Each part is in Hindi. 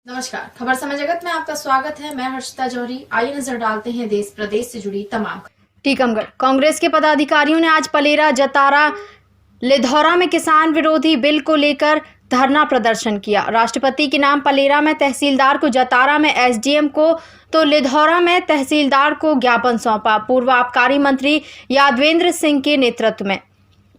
नमस्कार, खबर समय जगत में आपका स्वागत है। मैं हर्षिता जौहरी। आइए नजर डालते हैं देश प्रदेश से जुड़ी तमाम। टीकमगढ़ कांग्रेस के पदाधिकारियों ने आज पलेरा जतारा लिधौरा में किसान विरोधी बिल को लेकर धरना प्रदर्शन किया। राष्ट्रपति के नाम पलेरा में तहसीलदार को, जतारा में एसडीएम को तो लिधौरा में तहसीलदार को ज्ञापन सौंपा। पूर्व आबकारी मंत्री यादवेंद्र सिंह के नेतृत्व में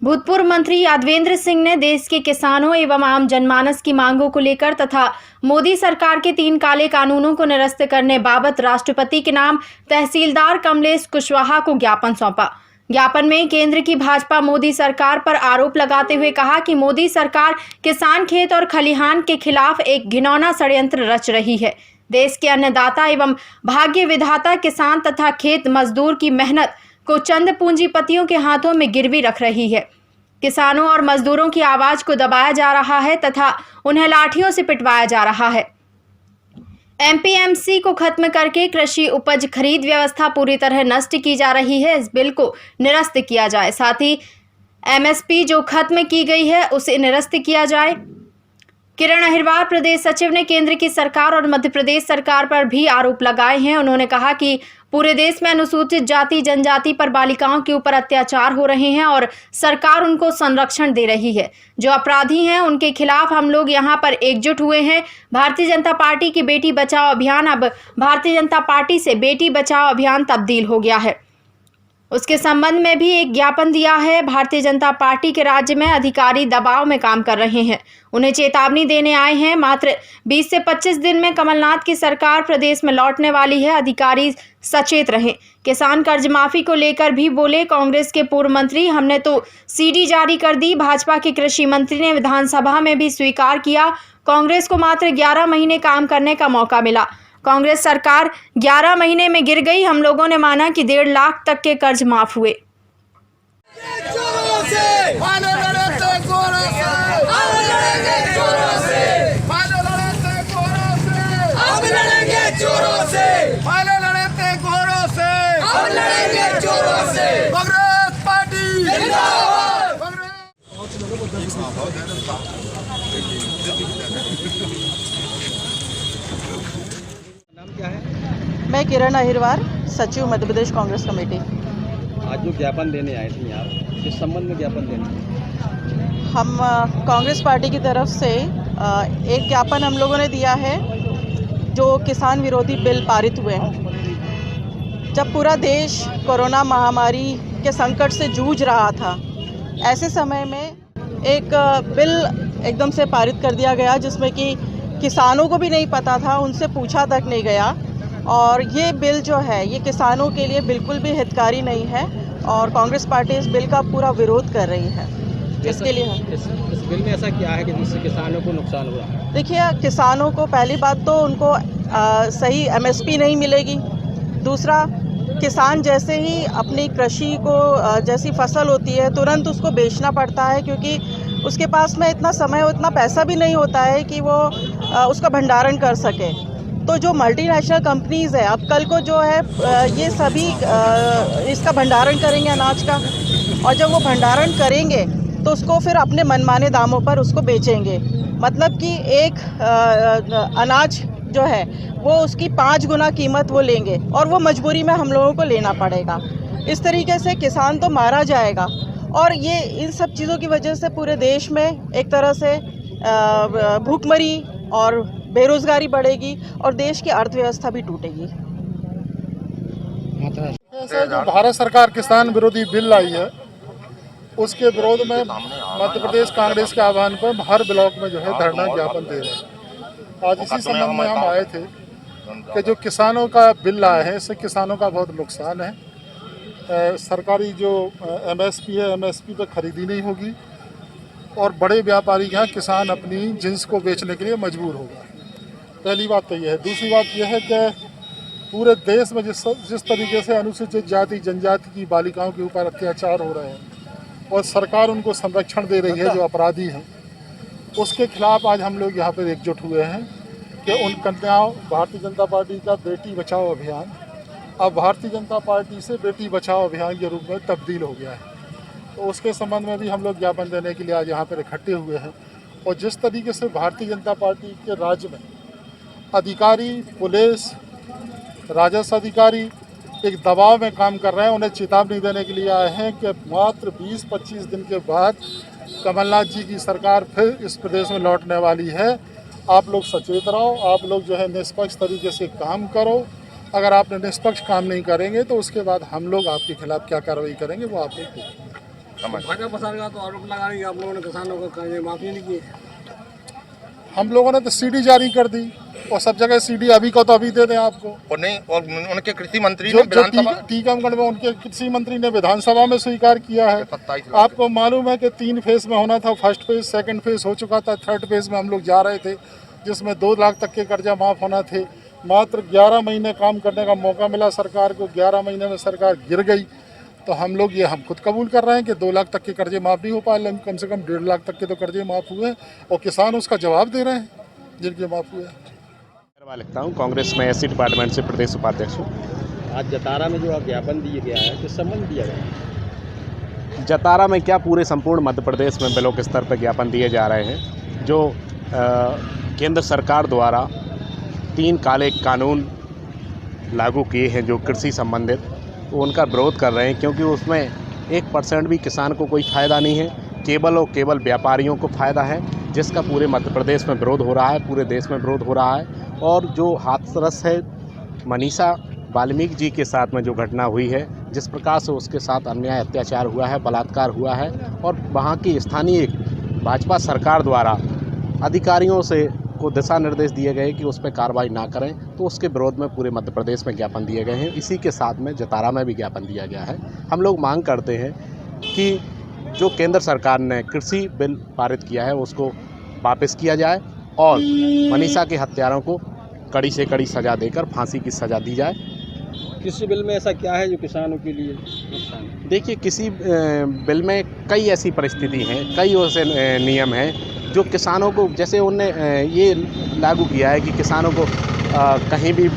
भूतपूर्व मंत्री यादवेंद्र सिंह ने देश के किसानों एवं आम जनमानस की मांगों को लेकर तथा मोदी सरकार के 3 काले कानूनों को निरस्त करने बाबत राष्ट्रपति के नाम तहसीलदार कमलेश कुशवाहा को ज्ञापन सौंपा। ज्ञापन में केंद्र की भाजपा मोदी सरकार पर आरोप लगाते हुए कहा कि मोदी सरकार किसान खेत और खलिहान के खिलाफ एक घिनौना षड्यंत्र रच रही है। देश के अन्नदाता एवं भाग्य विधाता किसान तथा खेत मजदूर की मेहनत को चंद पूंजीपतियों के हाथों में गिरवी रख रही है। किसानों और मजदूरों की आवाज को दबाया जा रहा है तथा उन्हें लाठियों से पिटवाया जा रहा है। एमपीएमसी को खत्म करके कृषि उपज खरीद व्यवस्था पूरी तरह नष्ट की जा रही है। इस बिल को निरस्त किया जाए, साथ ही एमएसपी जो खत्म की गई है उसे निरस्त किया जाए। किरण अहिरवार प्रदेश सचिव ने केंद्र की सरकार और मध्य प्रदेश सरकार पर भी आरोप लगाए हैं। उन्होंने कहा कि पूरे देश में अनुसूचित जाति जनजाति पर बालिकाओं के ऊपर अत्याचार हो रहे हैं और सरकार उनको संरक्षण दे रही है। जो अपराधी हैं उनके खिलाफ हम लोग यहाँ पर एकजुट हुए हैं। भारतीय जनता पार्टी की बेटी बचाओ अभियान अब भारतीय जनता पार्टी से बेटी बचाओ अभियान तब्दील हो गया है। उसके संबंध में भी एक ज्ञापन दिया है। भारतीय जनता पार्टी के राज्य में अधिकारी दबाव में काम कर रहे हैं, उन्हें चेतावनी देने आए हैं। मात्र 20 से 25 दिन में कमलनाथ की सरकार प्रदेश में लौटने वाली है, अधिकारी सचेत रहें। किसान कर्ज माफी को लेकर भी बोले कांग्रेस के पूर्व मंत्री, हमने तो सीडी जारी कर दी। भाजपा के कृषि मंत्री ने विधानसभा में भी स्वीकार किया, कांग्रेस को मात्र 11 महीने काम करने का मौका मिला। कांग्रेस सरकार 11 महीने में गिर गई। हम लोगों ने माना कि 1.5 लाख तक के कर्ज माफ हुए। मैं किरण अहिरवार, सचिव मध्य प्रदेश कांग्रेस कमेटी। आज जो ज्ञापन देने आए थे यहाँ, किस संबंध में ज्ञापन देने? हम कांग्रेस पार्टी की तरफ से एक ज्ञापन हम लोगों ने दिया है जो किसान विरोधी बिल पारित हुए हैं। जब पूरा देश कोरोना महामारी के संकट से जूझ रहा था, ऐसे समय में एक बिल एकदम से पारित कर दिया गया जिसमें कि किसानों को भी नहीं पता था, उनसे पूछा तक नहीं गया। और ये बिल जो है ये किसानों के लिए बिल्कुल भी हितकारी नहीं है और कांग्रेस पार्टी इस बिल का पूरा विरोध कर रही है। इसके लिए इस बिल में ऐसा क्या है कि जिससे किसानों को नुकसान हुआ? देखिए, किसानों को पहली बात तो उनको सही एमएसपी नहीं मिलेगी। दूसरा, किसान जैसे ही अपनी कृषि को जैसी फसल होती है तुरंत उसको बेचना पड़ता है, क्योंकि उसके पास में इतना समय और इतना पैसा भी नहीं होता है कि वो उसका भंडारण कर सके। तो जो मल्टीनेशनल कंपनीज़ है, अब कल को जो है ये सभी इसका भंडारण करेंगे अनाज का, और जब वो भंडारण करेंगे तो उसको फिर अपने मनमाने दामों पर उसको बेचेंगे। मतलब कि एक अनाज जो है वो उसकी 5 गुना कीमत वो लेंगे और वो मजबूरी में हम लोगों को लेना पड़ेगा। इस तरीके से किसान तो मारा जाएगा और ये इन सब चीज़ों की वजह से पूरे देश में एक तरह से भूखमरी और बेरोजगारी बढ़ेगी और देश की अर्थव्यवस्था भी टूटेगी। जो भारत सरकार किसान विरोधी बिल लाई है उसके विरोध में मध्य प्रदेश कांग्रेस के आह्वान पर हर ब्लॉक में जो है धरना ज्ञापन दे रहे हैं। आज इसी संबंध में हम आए थे कि जो किसानों का बिल लाए हैं इससे किसानों का बहुत नुकसान है। सरकारी जो एमएसपी है, एमएसपी पर खरीदी नहीं होगी और बड़े व्यापारी यहाँ किसान अपनी जिन्स को बेचने के लिए मजबूर होगा। पहली बात तो यह है। दूसरी बात यह है कि पूरे देश में जिस तरीके से अनुसूचित जाति जनजाति की बालिकाओं के ऊपर अत्याचार हो रहे हैं और सरकार उनको संरक्षण दे रही है जो अपराधी हैं, उसके खिलाफ आज हम लोग यहाँ पर एकजुट हुए हैं कि उन कन्याओं, भारतीय जनता पार्टी का बेटी बचाओ अभियान अब भारतीय जनता पार्टी से बेटी बचाओ अभियान के रूप में तब्दील हो गया है। तो उसके संबंध में भी हम लोग ज्ञापन देने के लिए आज यहाँ पर इकट्ठे हुए हैं। और जिस तरीके से भारतीय जनता पार्टी के राज्य में अधिकारी, पुलिस, राजस्व अधिकारी एक दबाव में काम कर रहे हैं। उन्हें चेतावनी देने के लिए आए हैं कि मात्र 20-25 दिन के बाद कमलनाथ जी की सरकार फिर इस प्रदेश में लौटने वाली है। आप लोग सचेत रहो, आप लोग जो है निष्पक्ष तरीके से काम करो। अगर आपने निष्पक्ष काम नहीं करेंगे तो उसके बाद हम लोग आपके खिलाफ क्या कार्रवाई करेंगे वो आप लोग देखेंगे। भाजपा सरकार तो आरोप लगा रही है आप लोगों ने किसानों को कर्ज माफी नहीं की। हम लोगों ने तो सीडी जारी कर दी और सब जगह सीडी अभी को तो अभी दे दें आपको। और नहीं, और उनके कृषि मंत्री जो ने विधानसभा टीकमगढ़ में उनके कृषि मंत्री ने विधानसभा में स्वीकार किया है। 27 लाख आपको मालूम है कि 3 फेज में होना था, फर्स्ट फेज, सेकंड फेज हो चुका था, थर्ड फेज में हम लोग जा रहे थे जिसमें 2 लाख तक के कर्जा माफ़ होना थे। मात्र 11 महीने काम करने का मौका मिला सरकार को, 11 महीने में सरकार गिर गई। तो हम लोग ये हम खुद कबूल कर रहे हैं कि 2 लाख तक के कर्जे माफ़ नहीं हो पाए, लेकिन कम से कम 1.5 लाख तक के तो कर्जे माफ़ हुए और किसान उसका जवाब दे रहे हैं जिनके माफ़ हुए। लिखता हूँ, कांग्रेस में एससी डिपार्टमेंट से प्रदेश उपाध्यक्ष हूँ। आज जतारा में जो ज्ञापन दिया गया है किस संबंध दिया गया है? जतारा में क्या, पूरे संपूर्ण मध्य प्रदेश में ब्लॉक स्तर पर ज्ञापन दिए जा रहे हैं। जो केंद्र सरकार द्वारा 3 काले कानून लागू किए हैं जो कृषि संबंधित, वो उनका विरोध कर रहे हैं, क्योंकि उसमें 1% भी किसान को कोई फ़ायदा नहीं है, केवल और केवल व्यापारियों को फ़ायदा है, जिसका पूरे मध्य प्रदेश में विरोध हो रहा है, पूरे देश में विरोध हो रहा है। और जो हाथरस है मनीषा वाल्मीकि जी के साथ में जो घटना हुई है, जिस प्रकार से उसके साथ अन्याय अत्याचार हुआ है, बलात्कार हुआ है, और वहाँ की स्थानीय भाजपा सरकार द्वारा अधिकारियों से को दिशा निर्देश दिए गए कि उस पर कार्रवाई ना करें, तो उसके विरोध में पूरे मध्य प्रदेश में ज्ञापन दिए गए हैं। इसी के साथ में जतारा में भी ज्ञापन दिया गया है। हम लोग मांग करते हैं कि जो केंद्र सरकार ने कृषि बिल पारित किया है उसको वापस किया जाए और मनीषा के हत्यारों को कड़ी से कड़ी सज़ा देकर फांसी की सज़ा दी जाए। कृषि बिल में ऐसा क्या है जो किसानों के लिए नुकसान है? देखिए, किसी बिल में कई ऐसी परिस्थिति हैं, कई ऐसे नियम हैं जो किसानों को, जैसे उनने ये लागू किया है कि किसानों को कहीं भी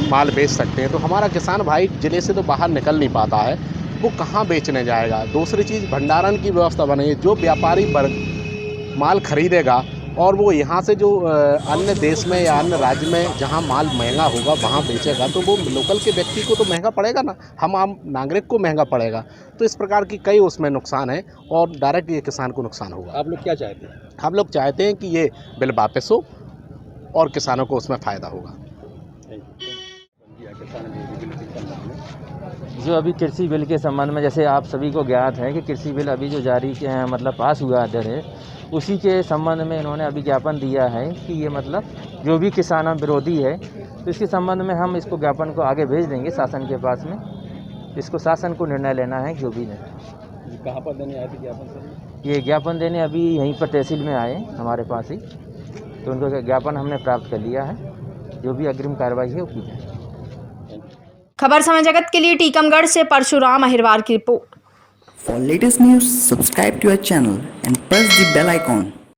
माल बेच सकते हैं, तो हमारा किसान भाई ज़िले से तो बाहर निकल नहीं पाता है, वो कहाँ बेचने जाएगा। दूसरी चीज़, भंडारण की व्यवस्था बनी है, जो व्यापारी वर्ग माल खरीदेगा और वो यहाँ से जो अन्य देश में या अन्य राज्य में जहाँ माल महंगा होगा वहाँ बेचेगा, तो वो लोकल के व्यक्ति को तो महंगा पड़ेगा ना, हम आम नागरिक को महंगा पड़ेगा। तो इस प्रकार की कई उसमें नुकसान है और डायरेक्ट ये किसान को नुकसान होगा। आप लोग क्या चाहते हैं? हम लोग चाहते हैं कि ये बिल वापस हो और किसानों को उसमें फ़ायदा होगा। जो अभी कृषि बिल के संबंध में, जैसे आप सभी को ज्ञात है कि कृषि बिल अभी जो जारी मतलब पास हुआ है, उसी के संबंध में इन्होंने अभी ज्ञापन दिया है कि ये मतलब जो भी किसान विरोधी है, तो इसके संबंध में हम इसको ज्ञापन को आगे भेज देंगे शासन के पास में। इसको शासन को निर्णय लेना है, जो भी निर्णय। कहाँ पर देने आए थे ज्ञापन सर? ये ज्ञापन देने अभी यहीं पर तहसील में आए हमारे पास ही, तो उनको ज्ञापन हमने प्राप्त कर लिया है। जो भी अग्रिम कार्रवाई है वो की जाए। खबर समय जगत के लिए टीकमगढ़ से परशुराम अहिरवार की report. For latest news, subscribe to our channel and press the bell icon.